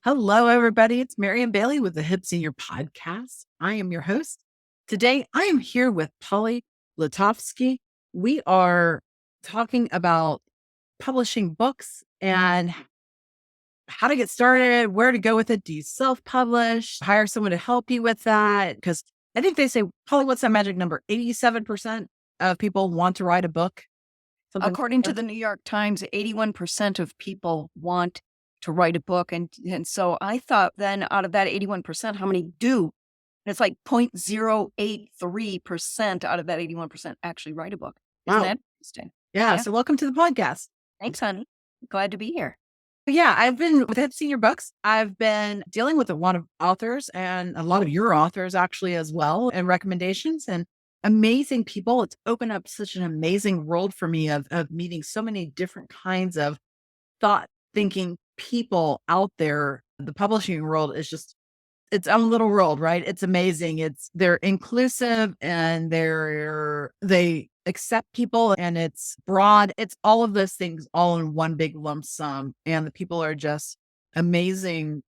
Hello, everybody. It's Marianne Bailey with the Hip Senior Podcast. I am your host. Today, I am here with Polly Letofsky. We are talking about publishing books and how to get started, where to go with it. Do you self-publish? Hire someone to help you with that? Because I think they say, Polly, what's that magic number? 87% of people want to write a book. Something like According to that. the New York Times, 81% of people want to write a book. And so I thought then out of that 81%, how many do? And it's like 0.083% out of that 81% actually write a book. Isn't Wow. that interesting? Yeah. So welcome to the podcast. Thanks, honey. Glad to be here. Yeah, I've been with Hip Senior Books. I've been dealing with a lot of authors and a lot of your authors actually as well, and recommendations and amazing people. It's opened up such an amazing world for me of meeting so many different kinds of thought thinking people out there. The publishing world is just its own little world, right? It's amazing. They're inclusive and they accept people and it's broad. It's all of those things all in one big lump sum. And the people are just amazing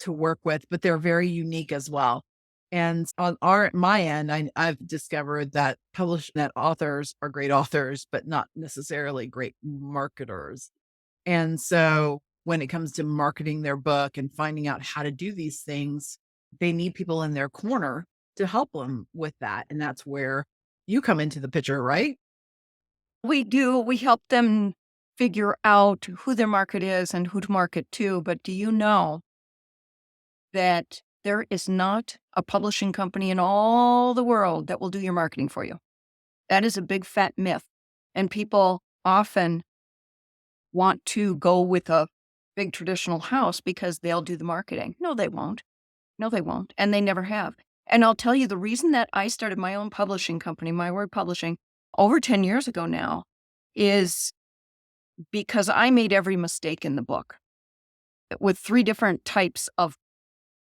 to work with, but they're very unique as well. And on my end, I've discovered that authors are great authors, but not necessarily great marketers. And so when it comes to marketing their book and finding out how to do these things, they need people in their corner to help them with that. And that's where you come into the picture, right? We do. We help them figure out who their market is and who to market to. But do you know that there is not a publishing company in all the world that will do your marketing for you? That is a big fat myth. And people often want to go with a big traditional house because they'll do the marketing. No, they won't. No, they won't. And they never have. And I'll tell you the reason that I started my own publishing company, My Word Publishing, over 10 years ago now, is because I made every mistake in the book with 3 different types of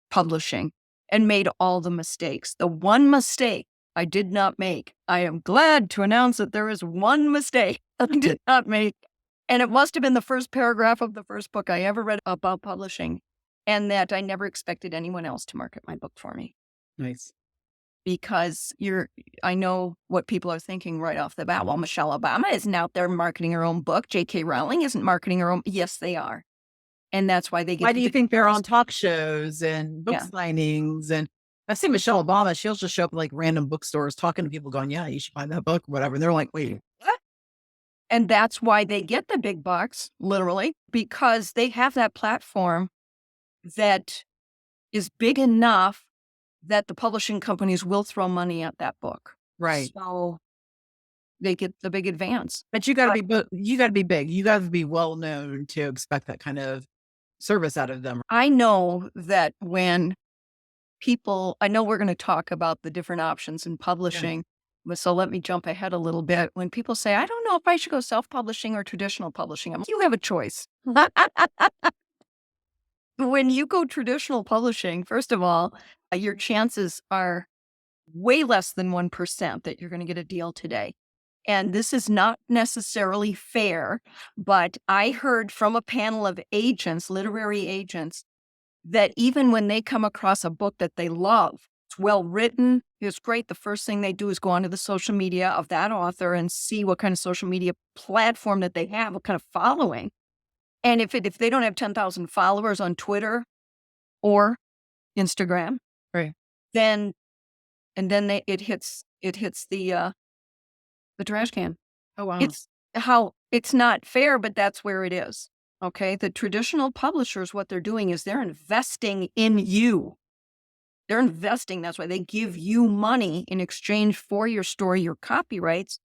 publishing and made all the mistakes. The one mistake I did not make, I am glad to announce that there is one mistake I did not make. And it must have been the first paragraph of the first book I ever read about publishing, and that I never expected anyone else to market my book for me. Nice. Because I know what people are thinking right off the bat. Well, Michelle Obama isn't out there marketing her own book. J.K. Rowling isn't marketing her own. Yes, they are. And that's why they get. Why do you think they're on talk shows and book signings? And I've seen Michelle Obama, she'll just show up in like random bookstores talking to people going, yeah, you should buy that book, whatever. And they're like, wait, what? And that's why they get the big bucks, literally, because they have that platform that is big enough that the publishing companies will throw money at that book. Right. So they get the big advance. But you got to be big. You got to be well known to expect that kind of service out of them. I know that when people, I know we're going to talk about the different options in publishing. Yeah. So let me jump ahead a little bit. When people say, I don't know if I should go self-publishing or traditional publishing, you have a choice. When you go traditional publishing, first of all, your chances are way less than 1% that you're going to get a deal today. And this is not necessarily fair, but I heard from a panel of agents, literary agents, that even when they come across a book that they love, it's well written, it's great, the first thing they do is go onto the social media of that author and see what kind of social media platform that they have, what kind of following. And if they don't have 10,000 followers on Twitter or Instagram, right, then it hits the trash can. Oh, wow. It's not fair, but that's where it is. Okay. The traditional publishers, what they're doing is they're investing in you. They're investing. That's why they give you money in exchange for your story, your copyrights.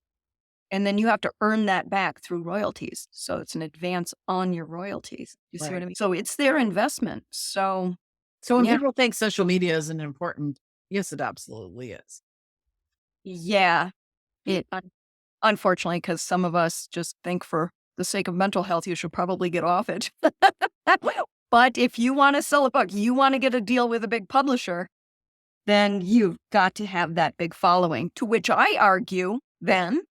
And then you have to earn that back through royalties. So it's an advance on your royalties. You see what I mean? So it's their investment. So when people think social media isn't important, yes, it absolutely is. Yeah. Unfortunately, because some of us just think for the sake of mental health, you should probably get off it. But if you want to sell a book, you want to get a deal with a big publisher, then you've got to have that big following, to which I argue then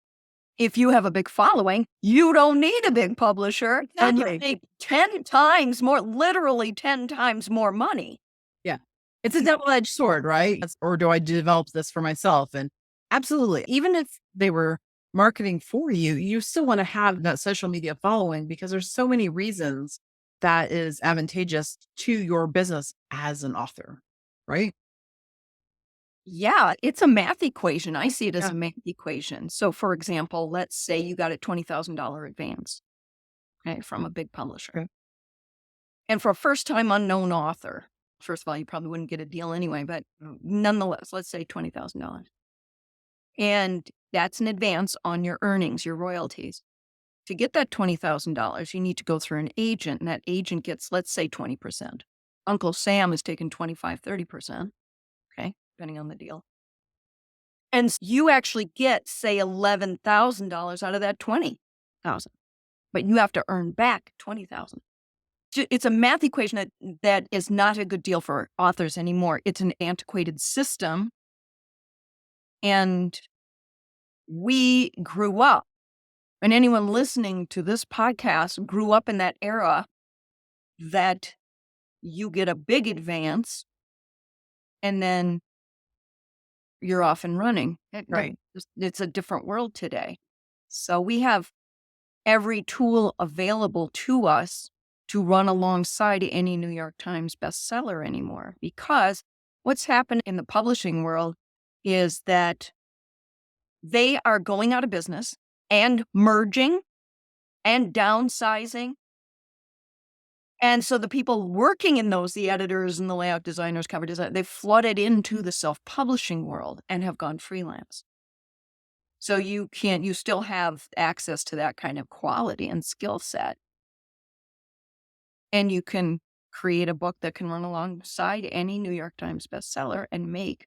If you have a big following, you don't need a big publisher and you Exactly. make 10 times more, literally 10 times more money. Yeah. It's a double-edged sword, right? Or do I develop this for myself? And absolutely. Even if they were marketing for you, you still want to have that social media following because there's so many reasons that is advantageous to your business as an author, right? Yeah, it's a math equation. I see it as Yeah. a math equation. So, for example, let's say you got a $20,000 advance, okay, from a big publisher. Okay. And for a first time unknown author, first of all, you probably wouldn't get a deal anyway, but nonetheless, let's say $20,000. And that's an advance on your earnings, your royalties. To get that $20,000, you need to go through an agent, and that agent gets, let's say, 20%. Uncle Sam is taking 25, 30%, okay, depending on the deal. And you actually get, say, $11,000 out of that 20,000, but you have to earn back 20,000. It's a math equation that is not a good deal for authors anymore. It's an antiquated system, and we grew up, and anyone listening to this podcast grew up in that era that you get a big advance and then you're off and running. Right. It's a different world today. So we have every tool available to us to run alongside any New York Times bestseller anymore. Because what's happened in the publishing world is that they are going out of business and merging and downsizing. And so the people working in those, the editors and the layout designers, cover design, they flooded into the self-publishing world and have gone freelance. So you still have access to that kind of quality and skill set. And you can create a book that can run alongside any New York Times bestseller and make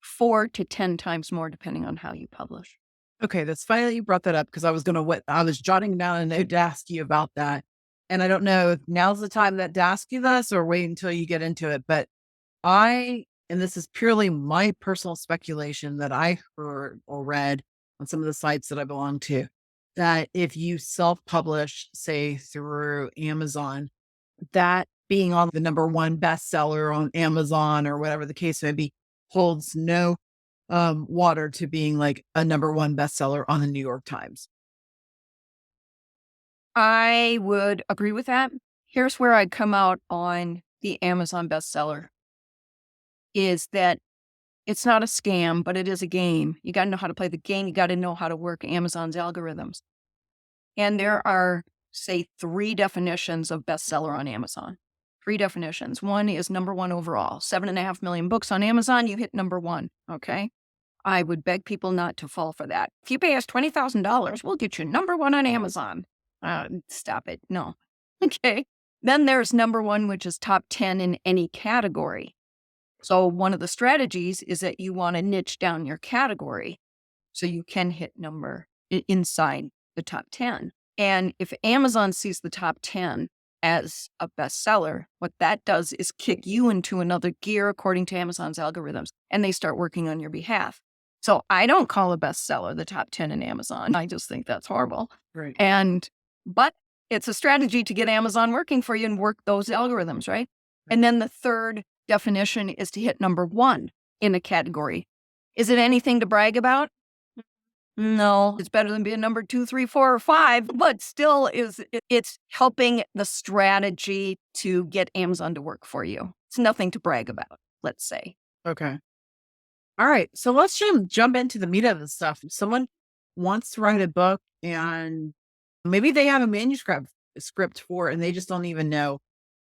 4 to 10 times more depending on how you publish. Okay, that's funny that you brought that up because I was jotting down a note to ask you about that. And I don't know if now's the time to ask you this or wait until you get into it, but and this is purely my personal speculation that I heard or read on some of the sites that I belong to, that if you self-publish, say through Amazon, that being on the number one bestseller on Amazon or whatever the case may be holds no water to being like a number one bestseller on the New York Times. I would agree with that. Here's where I'd come out on the Amazon bestseller is that it's not a scam, but it is a game. You got to know how to play the game. You got to know how to work Amazon's algorithms. And there are, say, 3 definitions of bestseller on Amazon. 3 definitions. One is number one overall. 7.5 million books on Amazon, you hit number one. Okay. I would beg people not to fall for that. If you pay us $20,000, we'll get you number one on Amazon. Stop it. No. Okay. Then there's number one, which is top 10 in any category. So one of the strategies is that you want to niche down your category so you can hit number inside the top 10. And if Amazon sees the top 10 as a bestseller, what that does is kick you into another gear according to Amazon's algorithms, and they start working on your behalf. So I don't call a bestseller the top 10 in Amazon. I just think that's horrible. Right. But it's a strategy to get Amazon working for you and work those algorithms, right? And then the third definition is to hit number one in a category. Is it anything to brag about? No, it's better than being number 2, 3, 4, or 5, but still it's helping the strategy to get Amazon to work for you. It's nothing to brag about, let's say. Okay. All right. So let's jump into the meat of the stuff. If someone wants to write a book and maybe they have a script for it and they just don't even know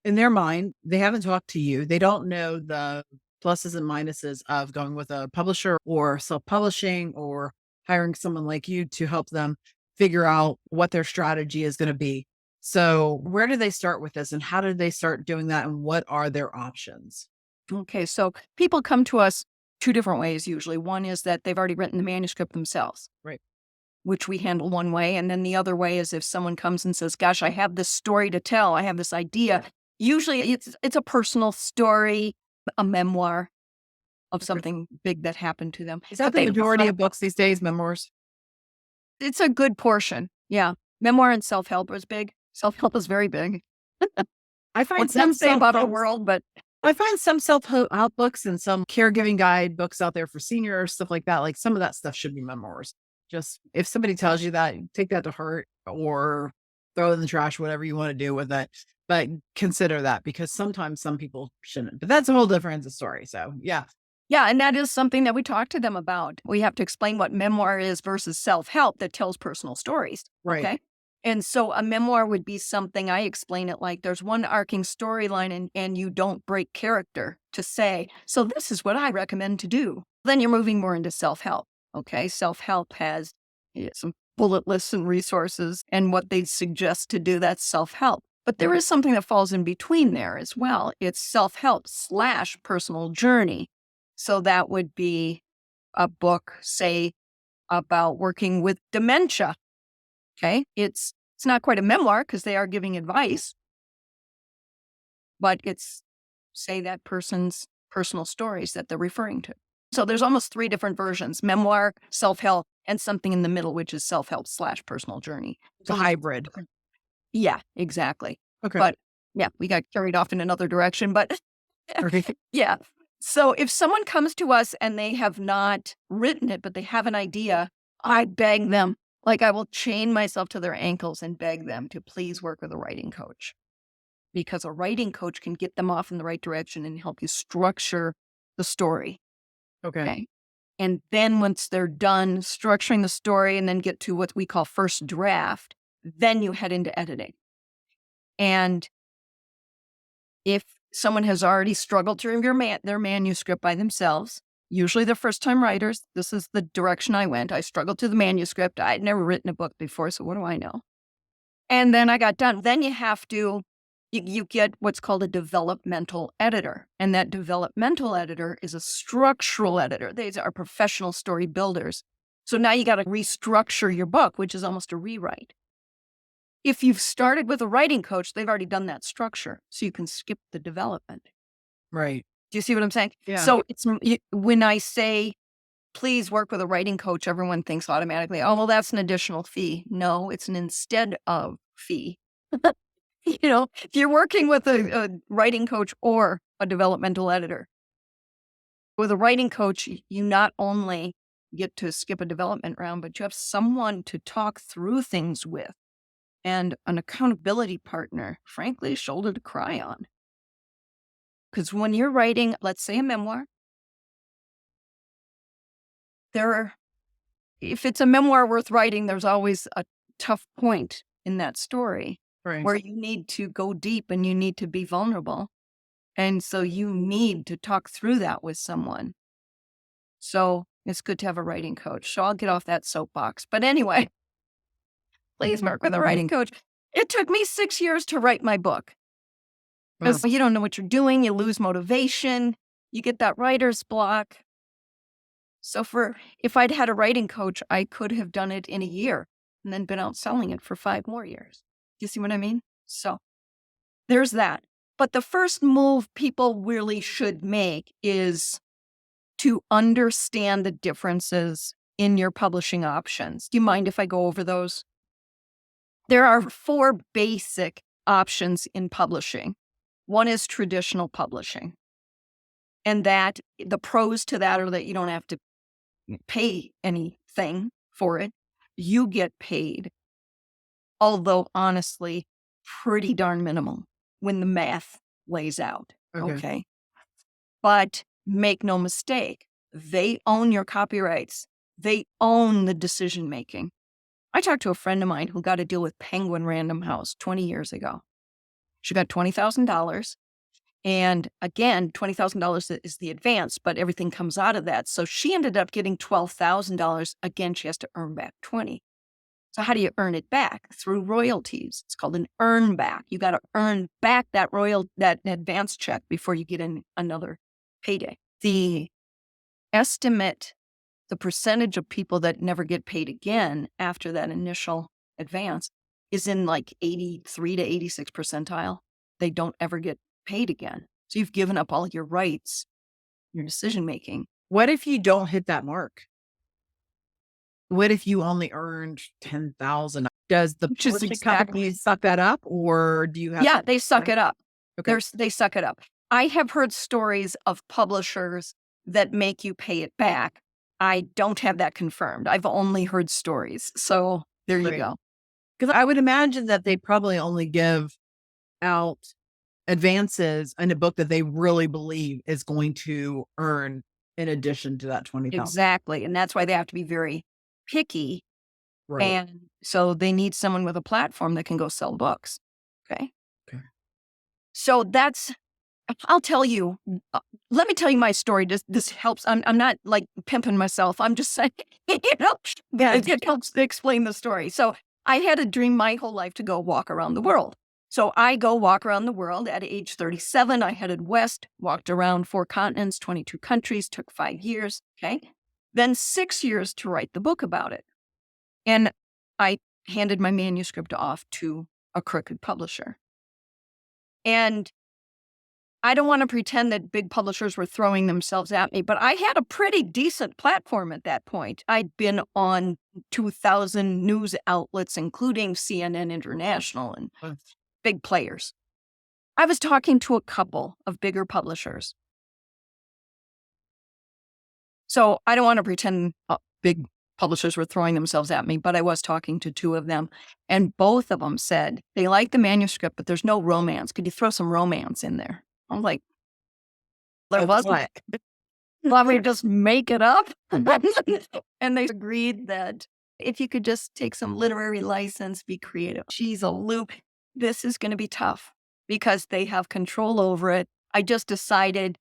in their mind, they haven't talked to you. They don't know the pluses and minuses of going with a publisher or self-publishing or hiring someone like you to help them figure out what their strategy is going to be. So where do they start with this and how do they start doing that and what are their options? Okay, so people come to us 2 different ways usually. One is that they've already written the manuscript themselves. Right. Which we handle one way. And then the other way is if someone comes and says, gosh, I have this story to tell. I have this idea. Usually it's a personal story, a memoir of something big that happened to them. Is that the majority of books these days, memoirs? It's a good portion. Yeah. Memoir and self-help is big. Self-help is very big. I find What some some say self about the help world, but I find some self-help books and some caregiving guide books out there for seniors, stuff like that. Like some of that stuff should be memoirs. Just if somebody tells you that, take that to heart or throw it in the trash, whatever you want to do with it. But consider that because sometimes some people shouldn't. But that's a whole different story. So yeah. yeah, and that is something that we talk to them about. We have to explain what memoir is versus self-help that tells personal stories. Right. Okay. And so a memoir would be something I explain it like there's one arcing storyline and you don't break character to say, so this is what I recommend to do. Then you're moving more into self-help. Okay. Self-help has some bullet lists and resources and what they suggest to do. That's self-help. But there is something that falls in between there as well. It's self-help / personal journey. So that would be a book, say, about working with dementia. Okay. It's not quite a memoir because they are giving advice, but it's, say, that person's personal stories that they're referring to. So there's almost 3 different versions: memoir, self-help, and something in the middle, which is self-help / personal journey. It's a So there's hybrid. different. Yeah, exactly. Okay. But yeah, we got carried off in another direction, but Okay. yeah. So if someone comes to us and they have not written it, but they have an idea, I beg them, like I will chain myself to their ankles and beg them to please work with a writing coach, because a writing coach can get them off in the right direction and help you structure the story. Okay. Okay. And then once they're done structuring the story and then get to what we call first draft, then you head into editing. And if someone has already struggled through their manuscript by themselves, usually they're first time writers. This is the direction I went. I struggled through the manuscript. I'd never written a book before, so what do I know? And then I got done. Then you have to, you get what's called a developmental editor. And that developmental editor is a structural editor. These are professional story builders. So now you got to restructure your book, which is almost a rewrite. If you've started with a writing coach, they've already done that structure, so you can skip the development. Right. Do you see what I'm saying? Yeah. So when I say, please work with a writing coach, everyone thinks automatically, oh, well, that's an additional fee. No, it's an instead of fee. If you're working with a writing coach or a developmental editor, with a writing coach, you not only get to skip a development round, but you have someone to talk through things with and an accountability partner, frankly, a shoulder to cry on. Because when you're writing, let's say, a memoir, if it's a memoir worth writing, there's always a tough point in that story Right. where you need to go deep and you need to be vulnerable. And so you need to talk through that with someone. So it's good to have a writing coach. So I'll get off that soapbox. But anyway, please work with a writing coach. It took me 6 years to write my book Wow. because you don't know what you're doing. You lose motivation. You get that writer's block. So if I'd had a writing coach, I could have done it in a year and then been out selling it for 5 more years. You see what I mean? So there's that. But the first move people really should make is to understand the differences in your publishing options. Do you mind if I go over those? There are 4 basic options in publishing. One is traditional publishing. And that the pros to that are that you don't have to pay anything for it. You get paid, although honestly, pretty darn minimal when the math lays out. Okay. Okay. But make no mistake, they own your copyrights. They own the decision making. I talked to a friend of mine who got a deal with Penguin Random House 20 years ago. She got $20,000. And again, $20,000 is the advance, but everything comes out of that. So she ended up getting $12,000. Again, she has to earn back 20. So how do you earn it back? Through royalties. It's called an earn back. You got to earn back that advance check before you get in another payday. The estimate, the percentage of people that never get paid again after that initial advance is in like 83 to 86 percentile. They don't ever get paid again. So you've given up all your rights, your decision making. What if you don't hit that mark? What if you only earned 10,000? Does the Which is publishing company exactly, suck that up, or do you have yeah, they suck it up. okay. They suck it up. I have heard stories of publishers that make you pay it back. I don't have that confirmed. I've only heard stories. So there you Right. go. Because I would imagine that they probably only give out advances in a book that they really believe is going to earn in addition to that 20,000. Exactly. And that's why they have to be very picky. Right. And so they need someone with a platform that can go sell books. Okay. Okay. So that's, I'll tell you, let me tell you my story. This helps. I'm not like pimping myself. I'm just saying, it helps to explain the story. So I had a dream my whole life to go walk around the world. So I go walk around the world at age 37. I headed west, walked around 4 continents, 22 countries, took 5 years. Okay. Then 6 years to write the book about it. And I handed my manuscript off to a crooked publisher. And I don't want to pretend that big publishers were throwing themselves at me, but I had a pretty decent platform at that point. I'd been on 2,000 news outlets, including CNN International and big players. I was talking to a couple of bigger publishers. So I don't want to pretend big publishers were throwing themselves at me, but I was talking to 2 of them. And both of them said they like the manuscript, but there's no romance. Could you throw some romance in there? I'm like, there Of wasn't. what? Want me to just make it up? And they agreed that if you could just take some literary license, be creative. She's a loop. This is going to be tough because they have control over it. I just decided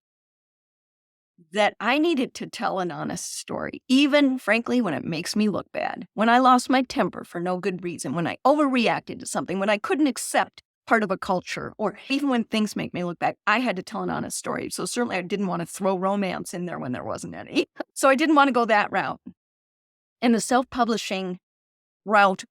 that I needed to tell an honest story, even frankly, when it makes me look bad, when I lost my temper for no good reason, when I overreacted to something, when I couldn't accept part of a culture, or even when things make me look bad, I had to tell an honest story. So certainly I didn't want to throw romance in there when there wasn't any. So I didn't want to go that route. And the self-publishing route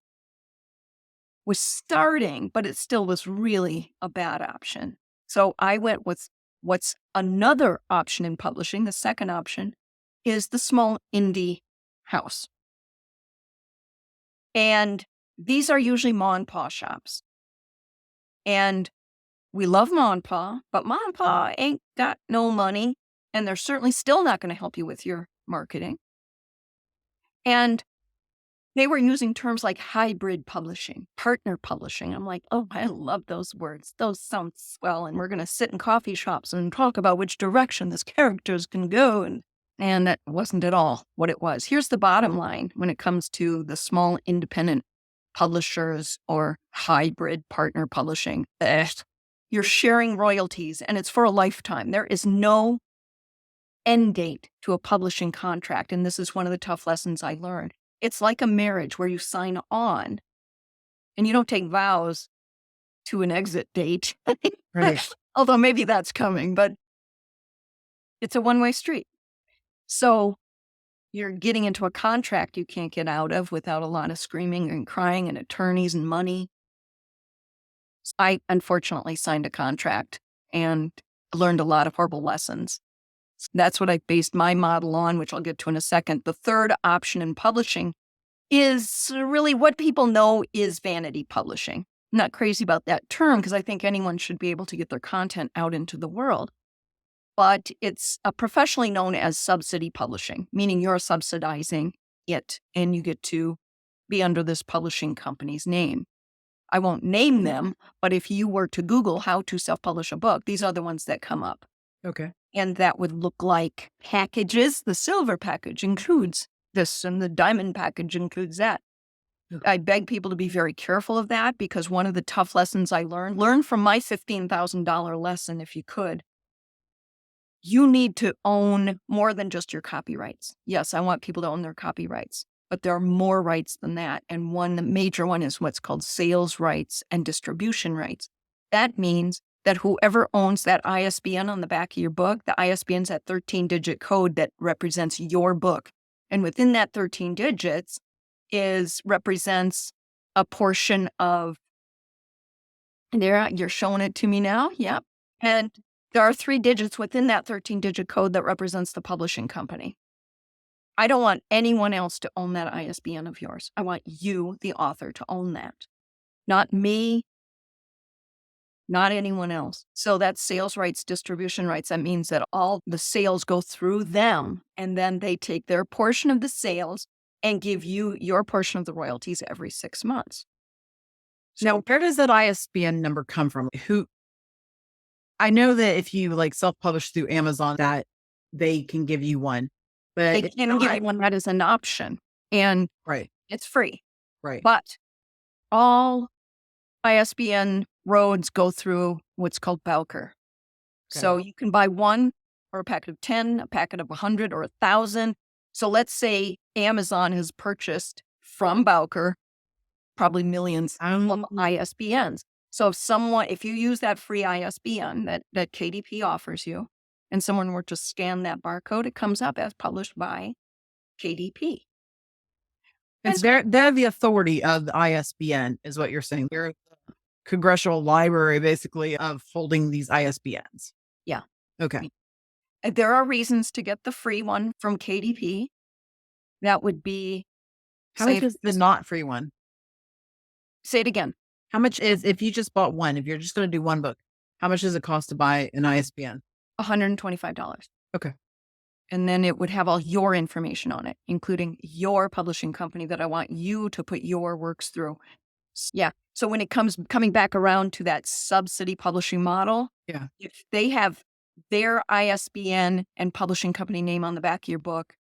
was starting, but it still was really a bad option. So I went with what's another option in publishing. The second option is the small indie house. And these are usually ma and pa shops. And we love ma and pa, but ma and pa ain't got no money. And they're certainly still not going to help you with your marketing. And they were using terms like hybrid publishing, partner publishing. I'm like, oh, I love those words. Those sound swell. And we're going to sit in coffee shops and talk about which direction this characters can go. And that wasn't at all what it was. Here's the bottom line when it comes to the small independent publishers or hybrid partner publishing. You're sharing royalties and it's for a lifetime. There is no end date to a publishing contract. And this is one of the tough lessons I learned. It's like a marriage where you sign on and you don't take vows to an exit date. Right. Although maybe that's coming, but it's a one-way street. So you're getting into a contract you can't get out of without a lot of screaming and crying and attorneys and money. I unfortunately signed a contract and learned a lot of horrible lessons. That's what I based my model on, which I'll get to in a second. The third option in publishing is really what people know is vanity publishing. I'm not crazy about that term because I think anyone should be able to get their content out into the world. But it's professionally known as subsidy publishing, meaning you're subsidizing it and you get to be under this publishing company's name. I won't name them, but if you were to Google how to self-publish a book, these are the ones that come up. Okay. And that would look like packages. The silver package includes this, and the diamond package includes that. I beg people to be very careful of that because one of the tough lessons I learn from my $15,000 lesson, if you could. You need to own more than just your copyrights. Yes, I want people to own their copyrights, but there are more rights than that. And one major one is what's called sales rights and distribution rights. That means that whoever owns that ISBN on the back of your book, the ISBN is that 13-digit code that represents your book. And within that 13 digits represents a portion of, there, you're showing it to me now. Yep. And there are 3 digits within that 13-digit code that represents the publishing company. I don't want anyone else to own that ISBN of yours. I want you, the author, to own that. Not me, not anyone else. So that's sales rights, distribution rights. That means that all the sales go through them, and then they take their portion of the sales and give you your portion of the royalties every 6 months. Now, where does that ISBN number come from? Who I know that if you like self-publish through Amazon, that they can give you one, They but it's can give not you one that is an option, and right, it's free. right. But all ISBN roads go through what's called Bowker. Okay. So you can buy one or a packet of 10, a packet of 100 or 1,000. So let's say Amazon has purchased from Bowker probably millions of ISBNs. So if you use that free ISBN that KDP offers you, and someone were to scan that barcode, it comes up as published by KDP. It's they're the authority of the ISBN, is what you're saying. They're the congressional library, basically, of holding these ISBNs. Yeah. Okay. There are reasons to get the free one from KDP. That would be, How say, much is the not free one? say it again, How much is if you just bought one? If you're just going to do one book, how much does it cost to buy an ISBN? $125. Okay. And then it would have all your information on it, including your publishing company that I want you to put your works through. Yeah. So when it coming back around to that subsidy publishing model, Yeah. if they have their ISBN and publishing company name on the back of your book,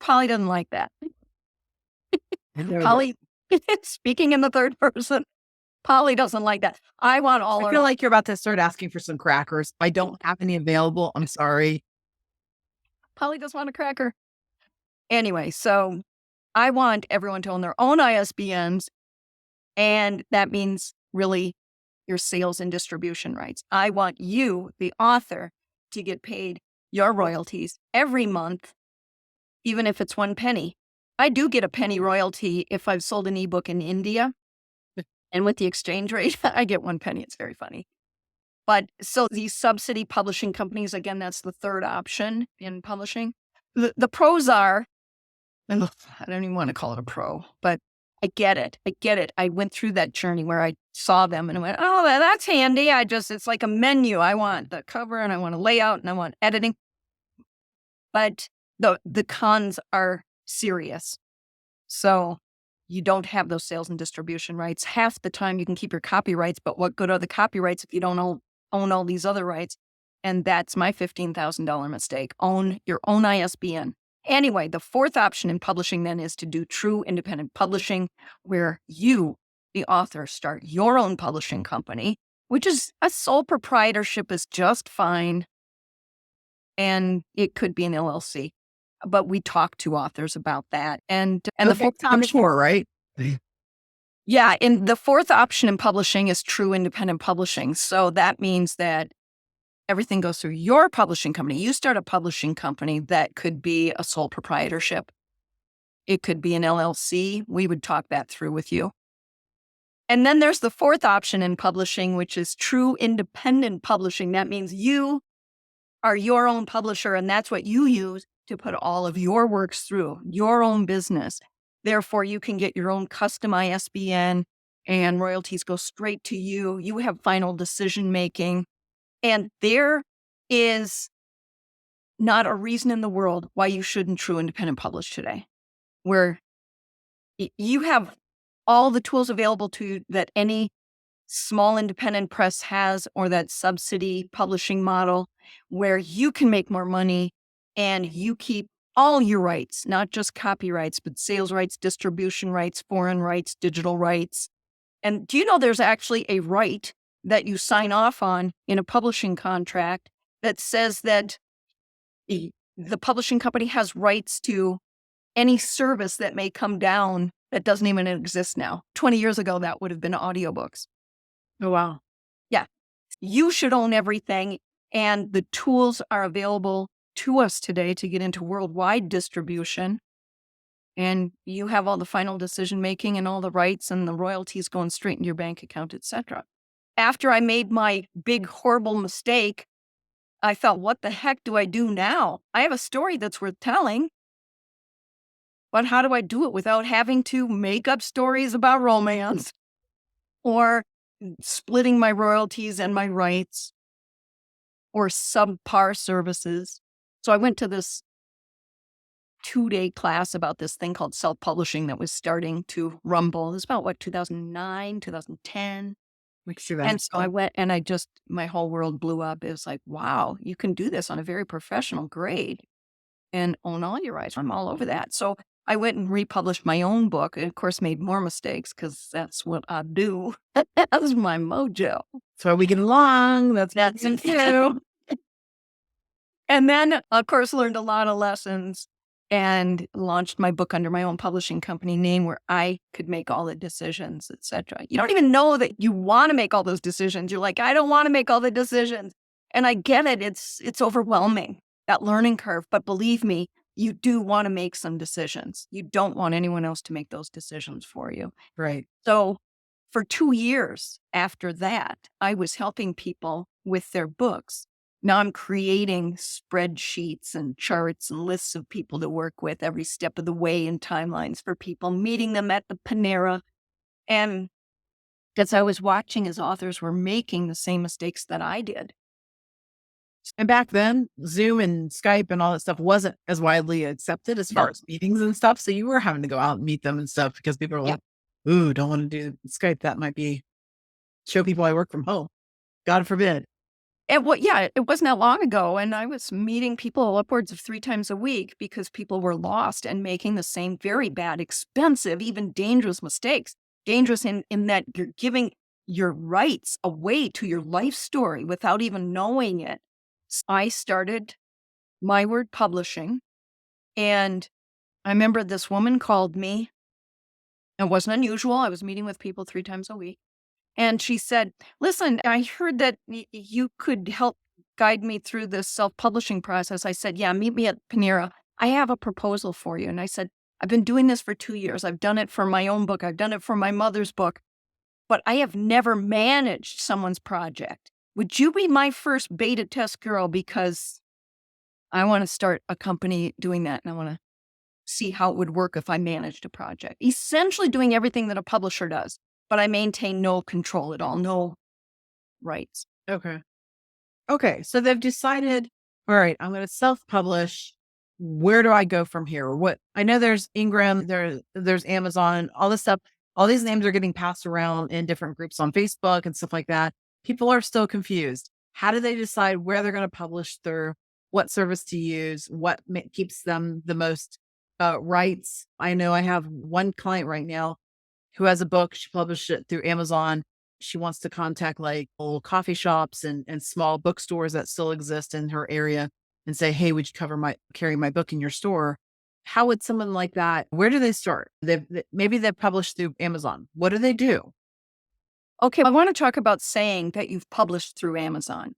Polly doesn't like that. Polly, speaking in the third person, Polly doesn't like that. I want all I or feel like you're about to start asking for some crackers. I don't have any available. I'm sorry. Polly does want a cracker. Anyway, so I want everyone to own their own ISBNs, and that means really your sales and distribution rights. I want you, the author, to get paid your royalties every month, even if it's 1 penny. I do get a penny royalty if I've sold an ebook in India. And with the exchange rate, I get 1 penny. It's very funny. But so these subsidy publishing companies, again, that's the third option in publishing. The pros are, I don't even want to call it a pro, but I get it. I get it. I went through that journey where I saw them and I went, oh, that's handy. It's like a menu. I want the cover and I want a layout and I want editing. But the cons are serious. So you don't have those sales and distribution rights. Half the time you can keep your copyrights, but what good are the copyrights if you don't own all these other rights? And that's my $15,000 mistake. Own your own ISBN. Anyway, the fourth option in publishing then is to do true independent publishing, where you, the author, start your own publishing company, which is a sole proprietorship is just fine. And it could be an LLC. But we talk to authors about that. And the fourth option, right? yeah, and the fourth option in publishing is true independent publishing. So that means that everything goes through your publishing company. You start a publishing company that could be a sole proprietorship. It could be an LLC. We would talk that through with you. And then there's the fourth option in publishing, which is true independent publishing. That means you are your own publisher, and that's what you use to put all of your works through, your own business. Therefore, you can get your own custom ISBN and royalties go straight to you. You have final decision making. And there is not a reason in the world why you shouldn't true independent publish today, where you have all the tools available to you that any small independent press has, or that subsidy publishing model where you can make more money and you keep all your rights, not just copyrights, but sales rights, distribution rights, foreign rights, digital rights. And do you know there's actually a right that you sign off on in a publishing contract that says that the publishing company has rights to any service that may come down that doesn't even exist now. 20 years ago, that would have been audiobooks. Oh, wow. Yeah. You should own everything. And the tools are available to us today to get into worldwide distribution. And you have all the final decision making and all the rights and the royalties going straight into your bank account, etc. After I made my big, horrible mistake, I thought, what the heck do I do now? I have a story that's worth telling. but how do I do it without having to make up stories about romance or splitting my royalties and my rights or subpar services? So I went to this 2-day class about this thing called self-publishing that was starting to rumble. It was about, what, 2009, 2010? Make sure that. And so I went and my whole world blew up. It was like, wow, you can do this on a very professional grade and own all your rights. I'm all over that. So I went and republished my own book and, of course, made more mistakes because that's what I do. That's my mojo. So we get along. That's That's what we do. And then, of course, learned a lot of lessons and launched my book under my own publishing company name where I could make all the decisions, etc. You don't even know that you want to make all those decisions. You're like, I don't want to make all the decisions. And I get it. It's overwhelming, that learning curve. But believe me, you do want to make some decisions. You don't want anyone else to make those decisions for you. Right. So for 2 years after that, I was helping people with their books. Now I'm creating spreadsheets and charts and lists of people to work with every step of the way and timelines for people, meeting them at the Panera. And because I was watching as authors were making the same mistakes that I did. And back then, Zoom and Skype and all that stuff wasn't as widely accepted as far No. as meetings and stuff. So you were having to go out and meet them and stuff because people were Yeah. like, ooh, don't want to do Skype. That might be show people I work from home. God forbid. And it wasn't that long ago. And I was meeting people upwards of 3 times a week because people were lost and making the same very bad, expensive, even dangerous mistakes. Dangerous in that you're giving your rights away to your life story without even knowing it. I started My Word Publishing, and I remember this woman called me. It wasn't unusual. I was meeting with people 3 times a week. And she said, listen, I heard that you could help guide me through this self-publishing process. I said, yeah, meet me at Panera. I have a proposal for you. And I said, I've been doing this for 2 years. I've done it for my own book. I've done it for my mother's book, but I have never managed someone's project. Would you be my first beta test girl? Because I want to start a company doing that. And I want to see how it would work if I managed a project. Essentially doing everything that a publisher does, but I maintain no control at all, no rights. Okay. Okay. So they've decided, all right, I'm going to self-publish. Where do I go from here? What I know there's Ingram, there's Amazon, all this stuff. All these names are getting passed around in different groups on Facebook and stuff like that. People are still confused. How do they decide where they're going to publish through, what service to use, what keeps them the most rights? I know I have one client right now who has a book. She published it through Amazon. She wants to contact like old coffee shops and small bookstores that still exist in her area and say, hey, would you carry my book in your store? How would someone like that, where do they start? Maybe they've published through Amazon. What do they do? Okay, I want to talk about saying that you've published through Amazon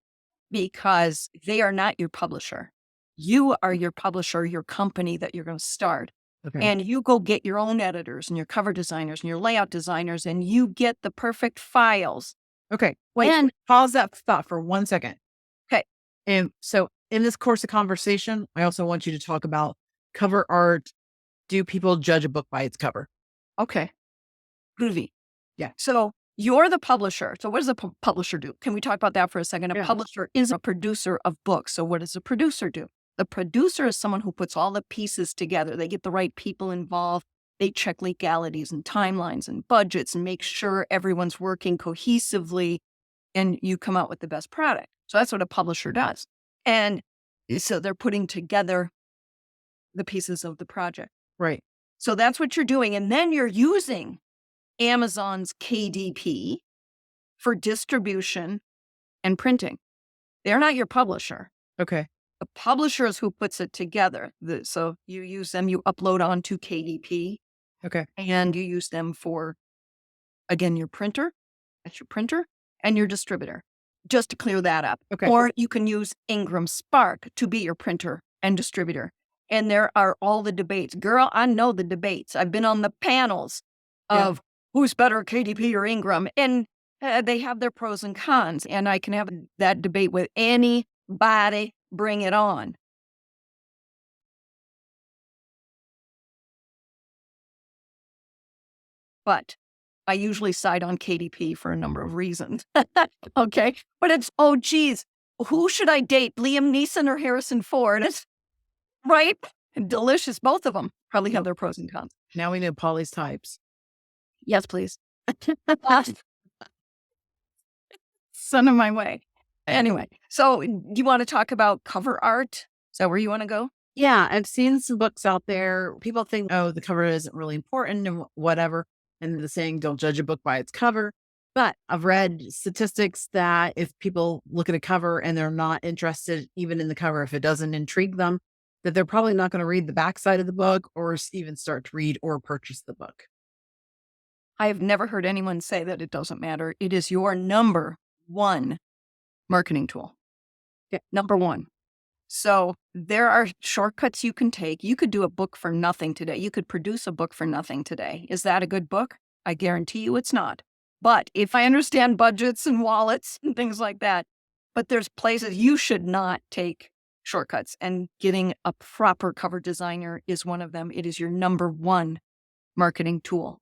because they are not your publisher. You are your publisher, your company that you're going to start. Okay. And you go get your own editors and your cover designers and your layout designers, and you get the perfect files. Okay. Wait, And pause that thought for 1 second. okay, And so in this course of conversation, I also want you to talk about cover art. Do people judge a book by its cover? okay, groovy. Yeah. So you're the publisher. So what does a publisher do? Can we talk about that for a second? A Yeah. publisher is a producer of books. So what does a producer do? The producer is someone who puts all the pieces together. They get the right people involved. They check legalities and timelines and budgets and make sure everyone's working cohesively and you come out with the best product. So that's what a publisher does. And so they're putting together the pieces of the project. Right. So that's what you're doing. And then you're using Amazon's KDP for distribution and printing. They're not your publisher. Okay. The publisher is who puts it together. So you use them, you upload onto KDP, Okay. and you use them for, again, your printer, that's your printer, and your distributor, just to clear that up. Okay. Or you can use Ingram Spark to be your printer and distributor. And there are all the debates. Girl, I know the debates. I've been on the panels of who's better, KDP or Ingram. And they have their pros and cons. And I can have that debate with anybody. Bring it on. but I usually side on KDP for a number of reasons. Okay. But it's, oh, geez, who should I date? Liam Neeson or Harrison Ford? It's right. And delicious. Both of them probably have Nope. their pros and cons. Now we know Polly's types. Yes, please. Send them my way. Anyway, so you want to talk about cover art? Is that where you want to go? Yeah, I've seen some books out there. People think, oh, the cover isn't really important and whatever. And the saying, don't judge a book by its cover. But I've read statistics that if people look at a cover and they're not interested even in the cover, if it doesn't intrigue them, that they're probably not going to read the backside of the book or even start to read or purchase the book. I have never heard anyone say that it doesn't matter. It is your number one marketing tool. Yeah. Number one. So there are shortcuts you can take. You could do a book for nothing today. You could produce a book for nothing today. Is that a good book? I guarantee you it's not. But if I understand budgets and wallets and things like that, but there's places you should not take shortcuts, and getting a proper cover designer is one of them. It is your number one marketing tool.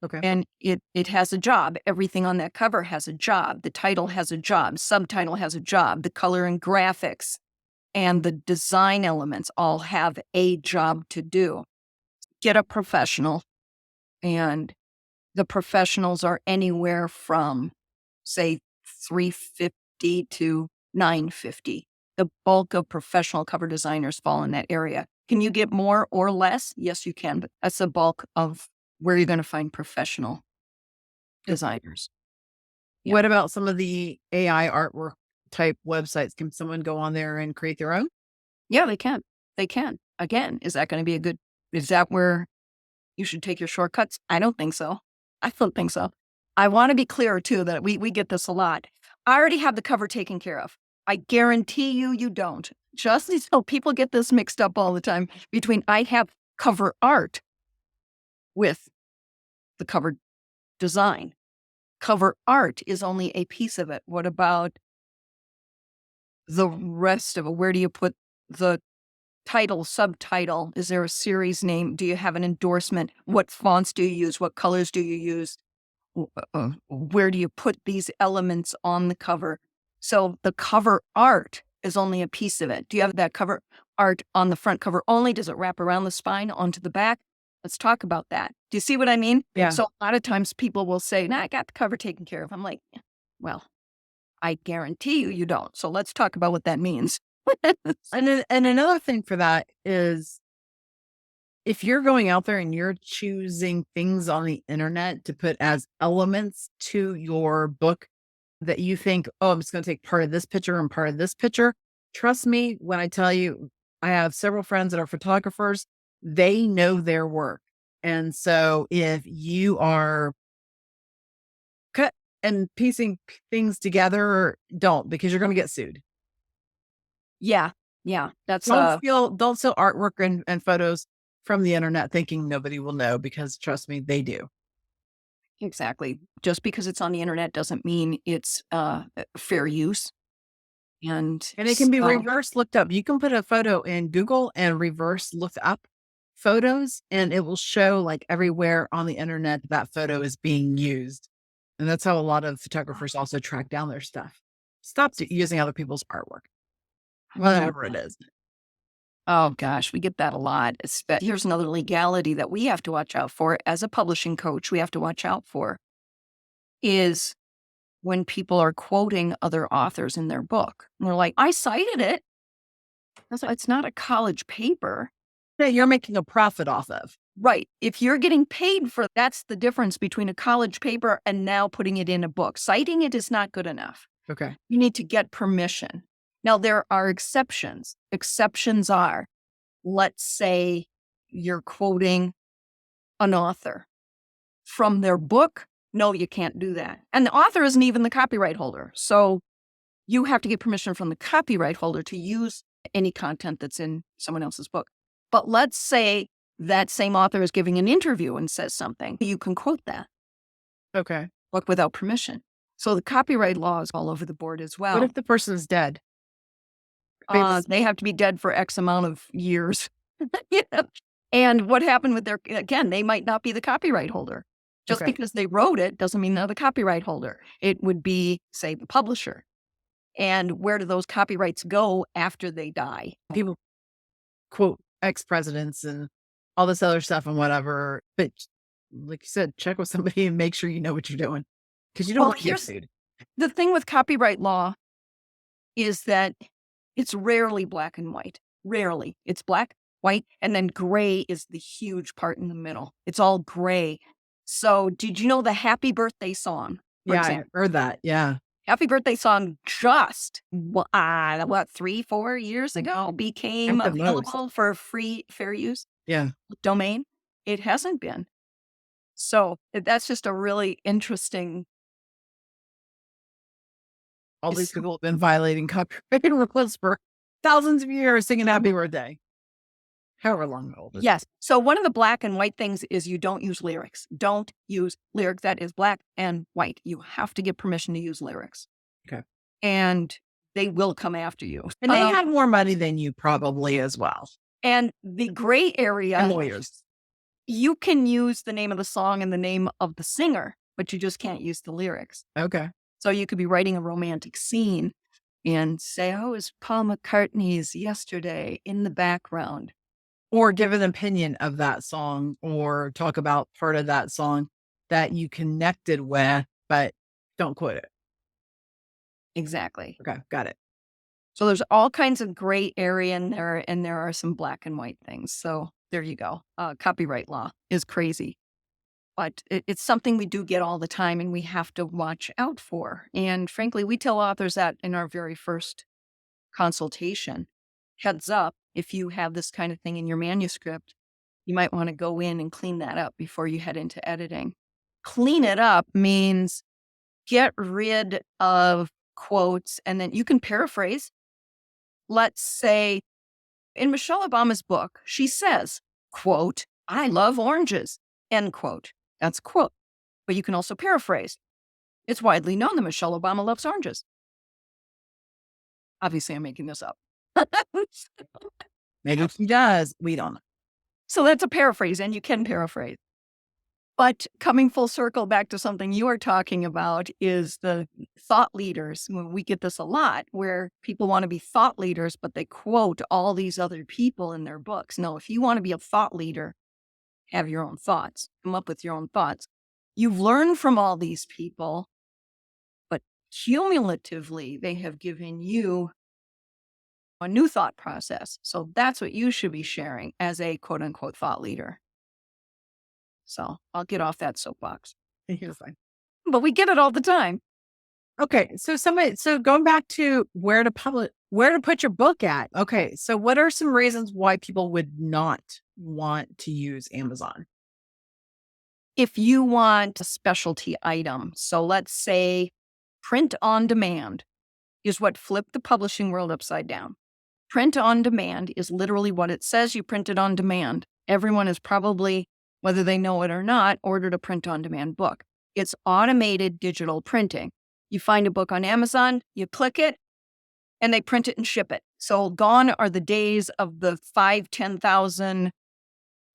Okay. And it has a job. Everything on that cover has a job. The title has a job. Subtitle has a job. The color and graphics and the design elements all have a job to do. Get a professional, and the professionals are anywhere from, say, $350 to $950. The bulk of professional cover designers fall in that area. Can you get more or less? Yes, you can, but that's the bulk of where you're going to find professional designers. Yeah. What about some of the AI artwork type websites? Can someone go on there and create their own? Yeah, they can. They can. Again, is that going to be is that where you should take your shortcuts? I don't think so. I don't think so. I want to be clear too that we get this a lot. I already have the cover taken care of. I guarantee you don't. Just so people get this mixed up all the time between I have cover art with the cover design. Cover art is only a piece of it. What about the rest of it? Where do you put the title, subtitle? Is there a series name? Do you have an endorsement? What fonts do you use? What colors do you use? Where do you put these elements on the cover? So the cover art is only a piece of it. Do you have that cover art on the front cover only? Does it wrap around the spine onto the back? Let's talk about that. Do you see what I mean? Yeah. So a lot of times people will say, I got the cover taken care of. I'm like, well, I guarantee you don't. So let's talk about what that means. And another thing for that is if you're going out there and you're choosing things on the internet to put as elements to your book that you think, oh, I'm just going to take part of this picture and part of this picture. Trust me when I tell you, I have several friends that are photographers. They know their work. And so if you are cut and piecing things together, don't, because you're going to get sued. Yeah. Yeah. That's Don't steal artwork and photos from the internet thinking nobody will know, because trust me, they do. exactly. Just because it's on the internet doesn't mean it's fair use. And it can be reverse looked up. You can put a photo in Google and reverse look up photos, and it will show like everywhere on the internet that photo is being used. And that's how a lot of photographers also track down their stuff. Stop using other people's artwork, whatever it is. Oh gosh, we get that a lot. Here's another legality that we have to watch out for as a publishing coach. We have to watch out for is when people are quoting other authors in their book. And they're like, I cited it. It's not a college paper. That you're making a profit off of. Right. If you're getting paid for, that's the difference between a college paper and now putting it in a book. Citing it is not good enough. Okay. You need to get permission. Now, there are exceptions. Exceptions are, let's say you're quoting an author from their book. No, you can't do that. And the author isn't even the copyright holder. So you have to get permission from the copyright holder to use any content that's in someone else's book. But let's say that same author is giving an interview and says something. You can quote that. Okay. But without permission. So the copyright law is all over the board as well. What if the person's dead? They have to be dead for X amount of years. And what happened with again, they might not be the copyright holder. Just Okay. because they wrote it doesn't mean they're the copyright holder. It would be, say, the publisher. And where do those copyrights go after they die? People quote ex-presidents and all this other stuff and whatever, but like you said, check with somebody and make sure you know what you're doing because you don't Well, want to get here's sued. the thing with copyright law is that it's rarely black and white. Rarely. It's black, white, and then gray is the huge part in the middle. It's all gray. So, did you know the Happy Birthday song, for Yeah, I example? heard that. Yeah. Happy Birthday song just, what, 3, 4 years ago became At the most. available for free, fair use Yeah. domain? It hasn't been. So, that's just a really interesting. All these people have been violating copyright rules for thousands of years singing happy birthday. However long old it is. Yes. So one of the black and white things is you don't use lyrics. Don't use lyrics. That is black and white. You have to get permission to use lyrics. Okay. And they will come after you. And they have more money than you probably as well. And the gray area, And lawyers. you can use the name of the song and the name of the singer, but you just can't use the lyrics. Okay. So you could be writing a romantic scene and say, oh, it was Paul McCartney's Yesterday in the background. Or give an opinion of that song or talk about part of that song that you connected with, but don't quote it. Exactly. Okay. Got it. So there's all kinds of gray area in there, and there are some black and white things. So there you go. Copyright law is crazy, but it's something we do get all the time, and we have to watch out for. And frankly, we tell authors that in our very first consultation. Heads up, if you have this kind of thing in your manuscript, you might want to go in and clean that up before you head into editing. Clean it up means get rid of quotes, and then you can paraphrase. Let's say in Michelle Obama's book, she says, quote, I love oranges, end quote. That's a quote. But you can also paraphrase. It's widely known that Michelle Obama loves oranges. Obviously, I'm making this up. Maybe she does. We don't know. So that's a paraphrase, and you can paraphrase. But coming full circle back to something you are talking about is the thought leaders. We get this a lot where people want to be thought leaders, but they quote all these other people in their books. No, if you want to be a thought leader, have your own thoughts. Come up with your own thoughts. You've learned from all these people, but cumulatively, they have given you a new thought process. So that's what you should be sharing as a quote unquote thought leader. So I'll get off that soapbox. You're fine. But we get it all the time. Okay. So going back to where to put your book at. Okay. So what are some reasons why people would not want to use Amazon? If you want a specialty item, so let's say print on demand is what flipped the publishing world upside down. Print on demand is literally what it says. You print it on demand. Everyone has probably, whether they know it or not, ordered a print on demand book. It's automated digital printing. You find a book on Amazon, you click it, and they print it and ship it. So gone are the days of the 5,000, 10,000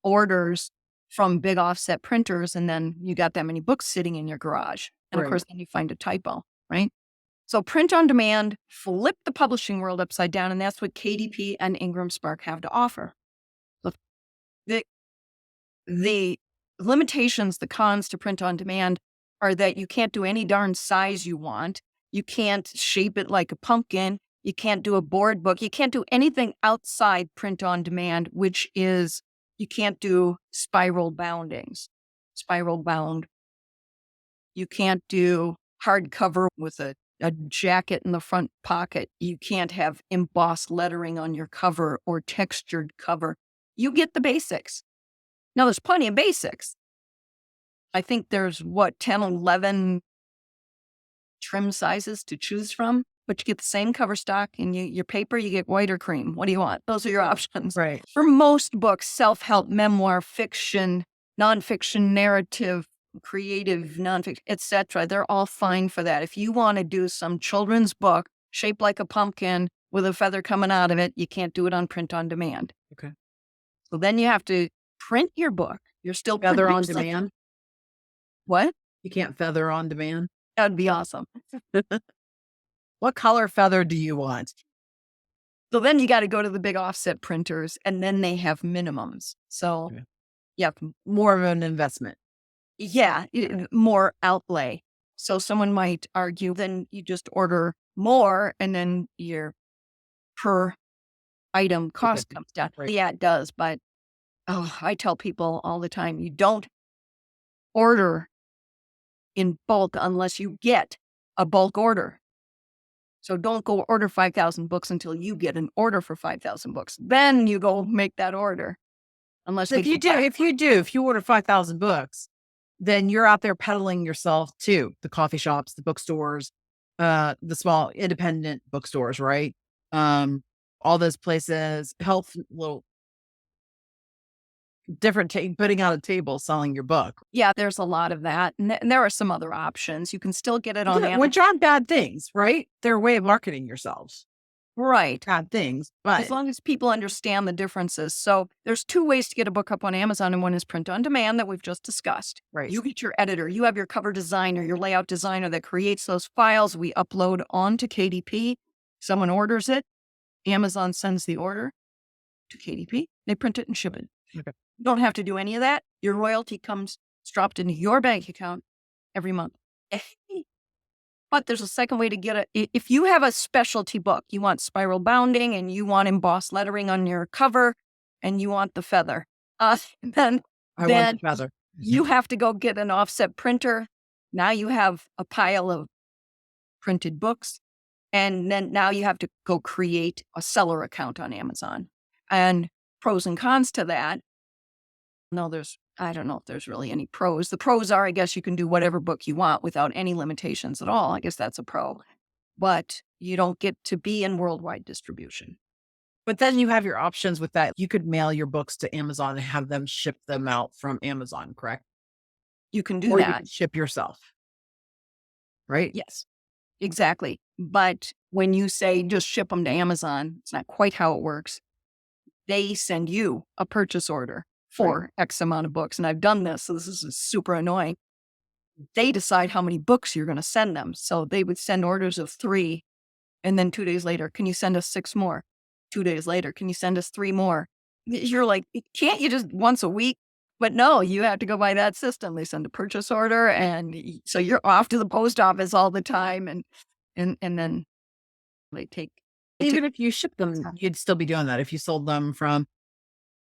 orders from big offset printers, and then you got that many books sitting in your garage. And of Right. course, then you find a typo, right? So print on demand flipped the publishing world upside down, and that's what KDP and Ingram Spark have to offer. Look, the limitations, the cons to print on demand are that you can't do any darn size you want. You can't shape it like a pumpkin. You can't do a board book. You can't do anything outside print on demand, which is you can't do spiral boundings, spiral bound. You can't do hardcover with a jacket in the front pocket. You can't have embossed lettering on your cover or textured cover. You get the basics. Now, there's plenty of basics. I think there's 10, 11 trim sizes to choose from, but you get the same cover stock and your paper, you get white or cream. What do you want? Those are your options. Right. For most books, self-help, memoir, fiction, nonfiction, narrative, creative, nonfiction, etc., they're all fine for that. If you want to do some children's book shaped like a pumpkin with a feather coming out of it, you can't do it on print on demand. Okay. So then you have to print your book. You're still Feather on producing- demand. What? You can't feather on demand? That'd be awesome. What color feather do you want? So then you got to go to the big offset printers, and then they have minimums. So Okay. yeah, More of an investment. yeah, more outlay. So someone might argue, then you just order more, and then your per item Okay. cost comes down. Right. Yeah, it does. But I tell people all the time, you don't order in bulk unless you get a bulk order. So don't go order 5,000 books until you get an order for 5,000 books. Then you go make that order. Unless they go back. If you order 5,000 books, then you're out there peddling yourself to the coffee shops, the bookstores, the small independent bookstores, right? All those places, health, little different, putting out a table selling your book. Yeah, there's a lot of that. And there are some other options. You can still get it on Yeah, Amazon. which aren't bad things, right? They're a way of marketing yourselves. Right. Bad things, As but long as people understand the differences. So there's two ways to get a book up on Amazon, and one is print on demand that we've just discussed. right. You get your editor, you have your cover designer, your layout designer that creates those files. We upload onto KDP. Someone orders it. Amazon sends the order to KDP. They print it and ship it. Okay. You don't have to do any of that. Your royalty comes dropped into your bank account every month. But there's a second way to get it. If you have a specialty book, you want spiral bounding and you want embossed lettering on your cover and you want the feather, then I want the feather. you have to go get an offset printer. Now you have a pile of printed books. And then now you have to go create a seller account on Amazon. And pros and cons to that. No, I don't know if there's really any pros. The pros are, I guess you can do whatever book you want without any limitations at all. I guess that's a pro. But you don't get to be in worldwide distribution. But then you have your options with that. You could mail your books to Amazon and have them ship them out from Amazon, correct? You can do Or you that. can ship yourself, right? Yes, exactly. But when you say just ship them to Amazon, it's not quite how it works. They send you a purchase order for X amount of books. And I've done this, so this is super annoying. They decide how many books you're going to send them. So they would send orders of 3. And then 2 days later, can you send us 6 more? 2 days later, can you send us 3 more? You're like, can't you just once a week? But no, you have to go by that system. They send a purchase order. And so you're off to the post office all the time. And then they take. Even if you ship them, you'd still be doing that if you sold them from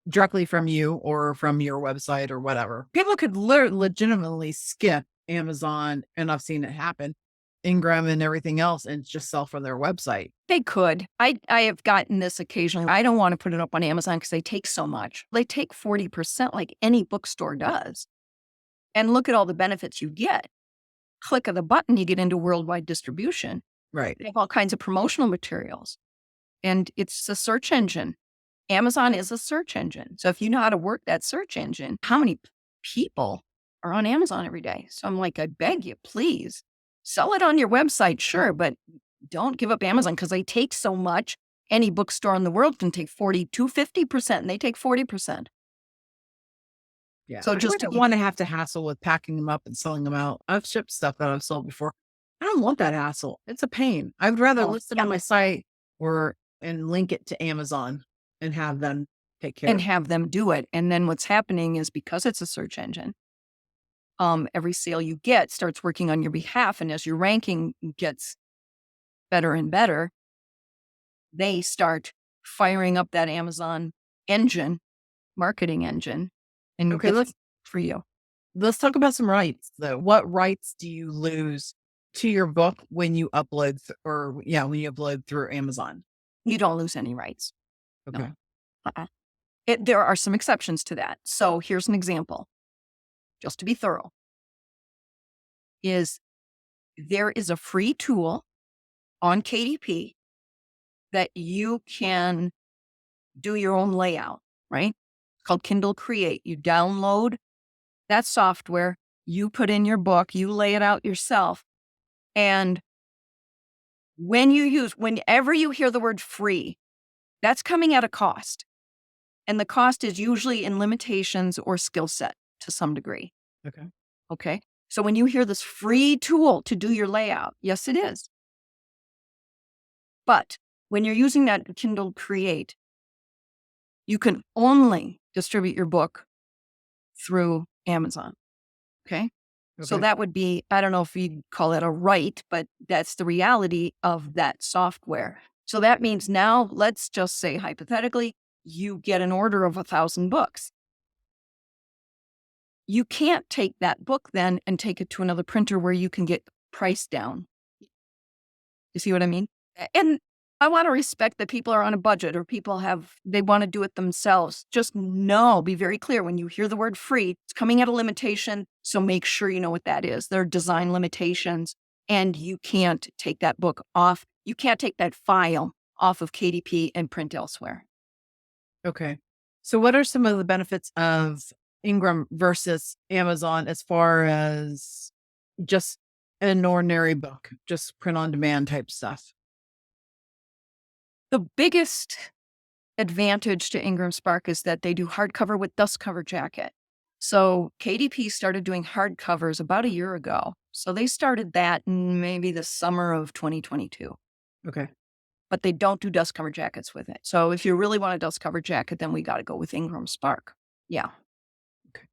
directly from you or from your website or whatever. People could legitimately skip Amazon, and I've seen it happen, Ingram and everything else, and just sell from their website. They could. I have gotten this occasionally. I don't want to put it up on Amazon because they take so much. They take 40% like any bookstore does. And look at all the benefits you get. Click of the button, you get into worldwide distribution. Right. They have all kinds of promotional materials. And it's a search engine. Amazon is a search engine. So if you know how to work that search engine, how many people are on Amazon every day? So I'm like, I beg you, please sell it on your website, sure, but don't give up Amazon because they take so much. Any bookstore in the world can take 40 to 50%, and they take 40%. Yeah. So I just don't want to have to hassle with packing them up and selling them out. I've shipped stuff that I've sold before. I don't want that hassle. It's a pain. I would rather list it on my site and link it to Amazon and have them take care and of it. have them do it. And then what's happening is because it's a search engine, every sale you get starts working on your behalf. And as your ranking gets better and better, they start firing up that Amazon engine, marketing engine, and Okay, it's for you. Let's talk about some rights though. What rights do you lose to your book when you upload when you upload through Amazon? You don't lose any rights. Okay. No. Uh-uh. There are some exceptions to that. So here's an example, just to be thorough, there is a free tool on KDP that you can do your own layout, right? It's called Kindle Create. You download that software, you put in your book, you lay it out yourself. And whenever you hear the word free, that's coming at a cost. And the cost is usually in limitations or skill set to some degree. Okay. Okay. So when you hear this free tool to do your layout, yes, it is. But when you're using that Kindle Create, you can only distribute your book through Amazon. Okay. So Okay. that would be, I don't know if you'd call it a right, but that's the reality of that software. So that means now, let's just say hypothetically, you get an order of 1,000 books. You can't take that book then and take it to another printer where you can get price down. You see what I mean? And I want to respect that people are on a budget or they want to do it themselves. Just know, be very clear when you hear the word free, it's coming at a limitation. So make sure you know what that is. There are design limitations, and you can't take that book off. You can't take that file off of KDP and print elsewhere. Okay. So what are some of the benefits of Ingram versus Amazon as far as just an ordinary book, just print on demand type stuff? The biggest advantage to Ingram Spark is that they do hardcover with dust cover jacket. So KDP started doing hardcovers about a year ago. So they started that in maybe the summer of 2022, Okay. but they don't do dust cover jackets with it. So if you really want a dust cover jacket, then we got to go with Ingram Spark. Yeah. Okay.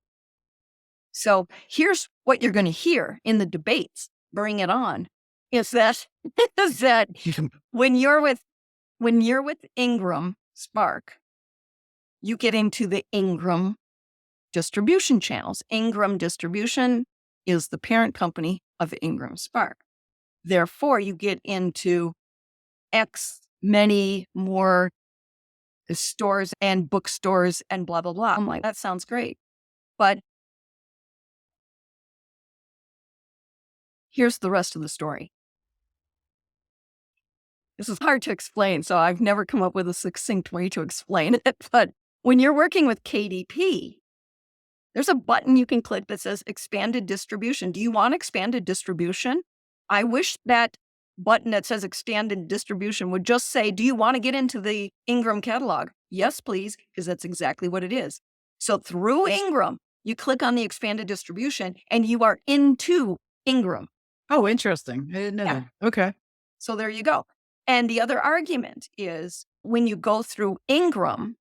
So here's what you're going to hear in the debates. Bring it on. Is that when you're with Ingram Spark, you get into the Ingram distribution channels. Ingram Distribution is the parent company of Ingram Spark. Therefore, you get into X many more stores and bookstores and blah, blah, blah. I'm like, that sounds great. But here's the rest of the story. This is hard to explain, so I've never come up with a succinct way to explain it. But when you're working with KDP, there's a button you can click that says expanded distribution. Do you want expanded distribution? I wish that button that says expanded distribution would just say, do you want to get into the Ingram catalog? Yes, please, because that's exactly what it is. So through Ingram, you click on the expanded distribution and you are into Ingram. Oh, interesting. I didn't know Yeah. that. Okay. So there you go. And the other argument is when you go through Ingram,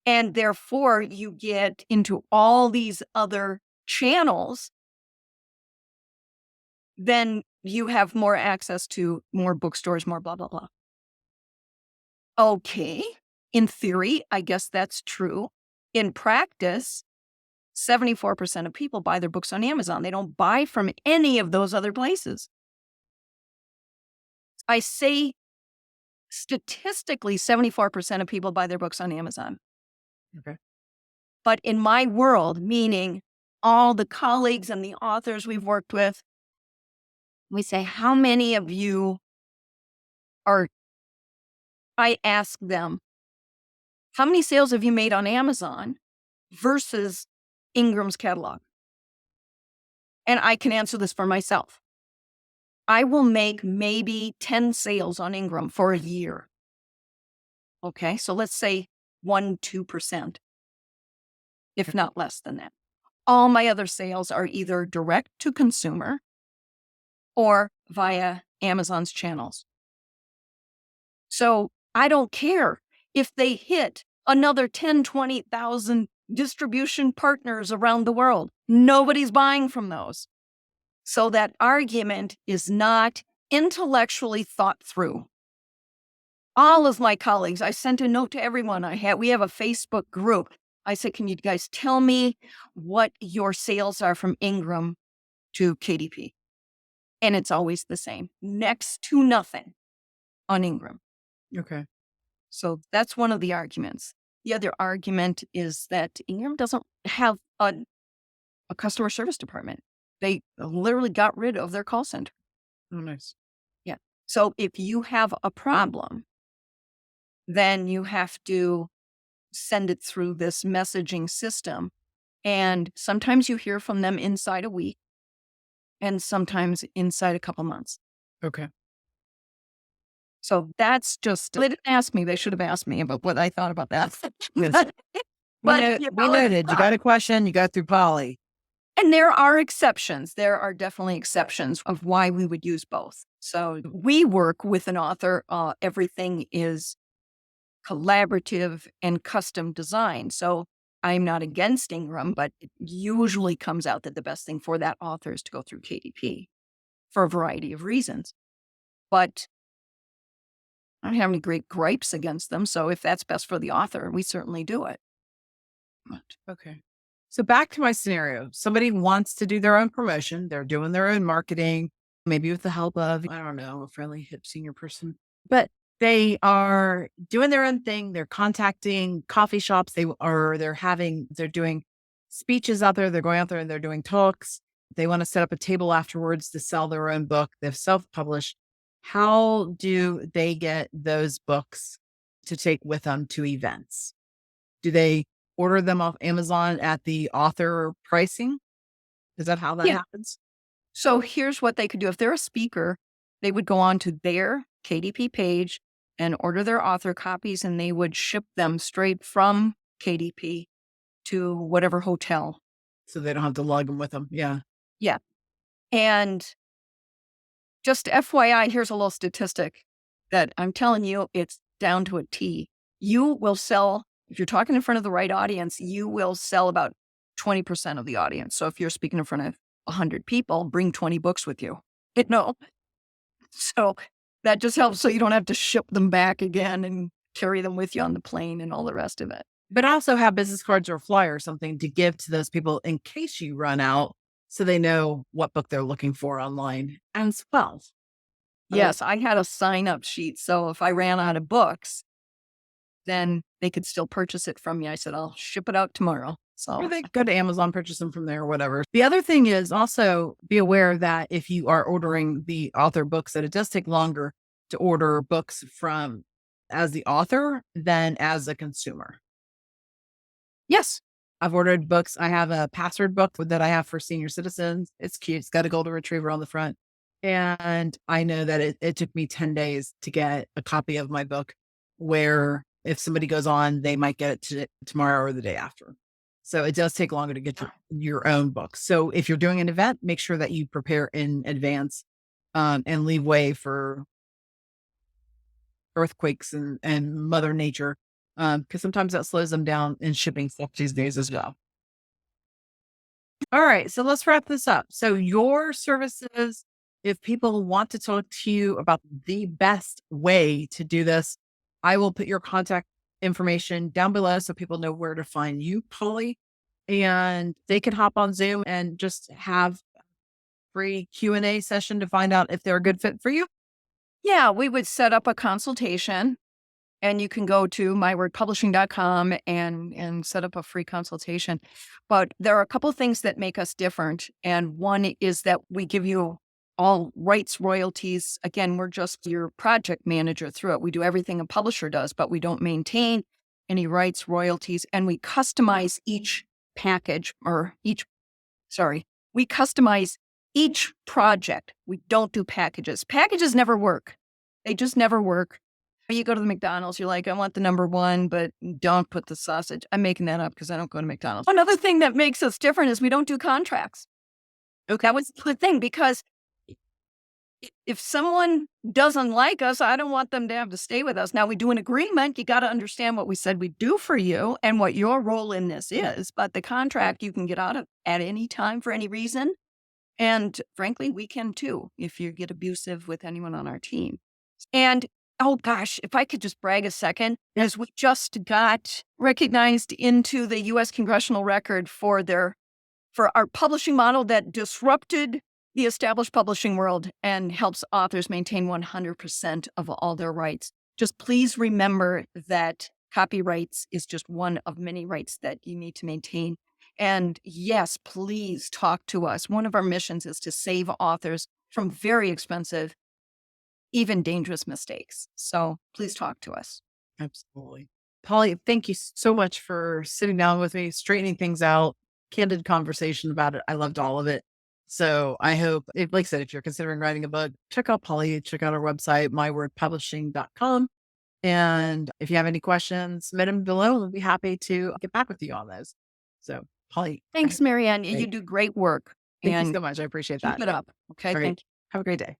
and therefore you get into all these other channels, then you have more access to more bookstores, more blah, blah, blah. Okay. In theory, I guess that's true. In practice, 74% of people buy their books on Amazon. They don't buy from any of those other places. I say statistically, 74% of people buy their books on Amazon. Okay. But in my world, meaning all the colleagues and the authors we've worked with, we say, how many of you I ask them, how many sales have you made on Amazon versus Ingram's catalog? And I can answer this for myself. I will make maybe 10 sales on Ingram for a year. Okay, so let's say 1-2%, if not less than that. All my other sales are either direct to consumer or via Amazon's channels. So I don't care if they hit another 10, 20,000 distribution partners around the world. Nobody's buying from those. So that argument is not intellectually thought through. All of my colleagues, I sent a note to everyone we have a Facebook group. I said, can you guys tell me what your sales are from Ingram to KDP? And it's always the same, next to nothing on Ingram. Okay. So that's one of the arguments. The other argument is that Ingram doesn't have a customer service department. They literally got rid of their call center. Oh, nice. Yeah. So if you have a problem, then you have to send it through this messaging system. And sometimes you hear from them inside a week and sometimes inside a couple months. Okay. So that's just, they didn't ask me. They should have asked me about what I thought about that. Yes. We But noted. You got a question, you got through Polly. And there are exceptions. There are definitely exceptions of why we would use both. So we work with an author. Everything is collaborative and custom design. So I'm not against Ingram, but it usually comes out that the best thing for that author is to go through KDP for a variety of reasons. But I don't have any great gripes against them. So if that's best for the author, we certainly do it. Okay. So back to my scenario. Somebody wants to do their own promotion. They're doing their own marketing, maybe with the help of, I don't know, a friendly hip senior person, but they are doing their own thing. They're contacting coffee shops. They're doing speeches out there. They're going out there and they're doing talks. They want to set up a table afterwards to sell their own book. They've self-published. How do they get those books to take with them to events? Do they order them off Amazon at the author pricing? Is that how that Yeah. happens? So here's what they could do. If they're a speaker, they would go on to their KDP page and order their author copies, and they would ship them straight from KDP to whatever hotel. So they don't have to lug them with them. Yeah. Yeah. And just FYI, here's a little statistic that I'm telling you, it's down to a T. You will sell, if you're talking in front of the right audience, you will sell about 20% of the audience. So if you're speaking in front of 100 people, bring 20 books with you. No. So that just helps so you don't have to ship them back again and carry them with you on the plane and all the rest of it. But also have business cards or a flyer or something to give to those people in case you run out so they know what book they're looking for online as well. Yes, I had a sign up sheet. So if I ran out of books, then they could still purchase it from me. I said, I'll ship it out tomorrow. Or So they go to Amazon, purchase them from there, or whatever. The other thing is also be aware that if you are ordering the author books, that it does take longer to order books from as the author than as a consumer. yes, I've ordered books. I have a password book that I have for senior citizens. It's cute. It's got a golden retriever on the front. And I know that it took me 10 days to get a copy of my book, where if somebody goes on, they might get it tomorrow or the day after. So it does take longer to get to your own book. So if you're doing an event, make sure that you prepare in advance and leave way for earthquakes and Mother Nature, because sometimes that slows them down in shipping stuff these days as well. All right, so let's wrap this up. So your services, if people want to talk to you about the best way to do this, I will put your contact information down below so people know where to find you, Polly, and they can hop on Zoom and just have a free Q&A session to find out if they're a good fit for you. yeah, we would set up a consultation and you can go to mywordpublishing.com and set up a free consultation. But there are a couple of things that make us different. And one is that we give you all rights royalties. Again, we're just your project manager through it. We do everything a publisher does, but we don't maintain any rights royalties. And we customize each package we customize each project. We don't do packages. Packages never work. They just never work. You go to the McDonald's, you're like, I want the number one, but don't put the sausage. I'm making that up because I don't go to McDonald's. Another thing that makes us different is we don't do contracts. Okay. That was the thing, because if someone doesn't like us, I don't want them to have to stay with us. Now, we do an agreement. You got to understand what we said we do for you and what your role in this is. But the contract you can get out of at any time for any reason. And frankly, we can too if you get abusive with anyone on our team. And oh gosh, if I could just brag a second, as we just got recognized into the U.S. Congressional Record for our publishing model that disrupted the established publishing world and helps authors maintain 100% of all their rights. Just please remember that copyrights is just one of many rights that you need to maintain. And yes, please talk to us. One of our missions is to save authors from very expensive, even dangerous mistakes. So please talk to us. Absolutely. Polly, thank you so much for sitting down with me, straightening things out, candid conversation about it. I loved all of it. So I hope, like I said, if you're considering writing a book, check out Polly, check out our website, mywordpublishing.com. And if you have any questions, submit them below. We'll be happy to get back with you on those. So Probably Thanks, Marianne. You great. do great work Thank you and so much. I appreciate keep that. it up. Okay. All right. Thank you. Have a great day.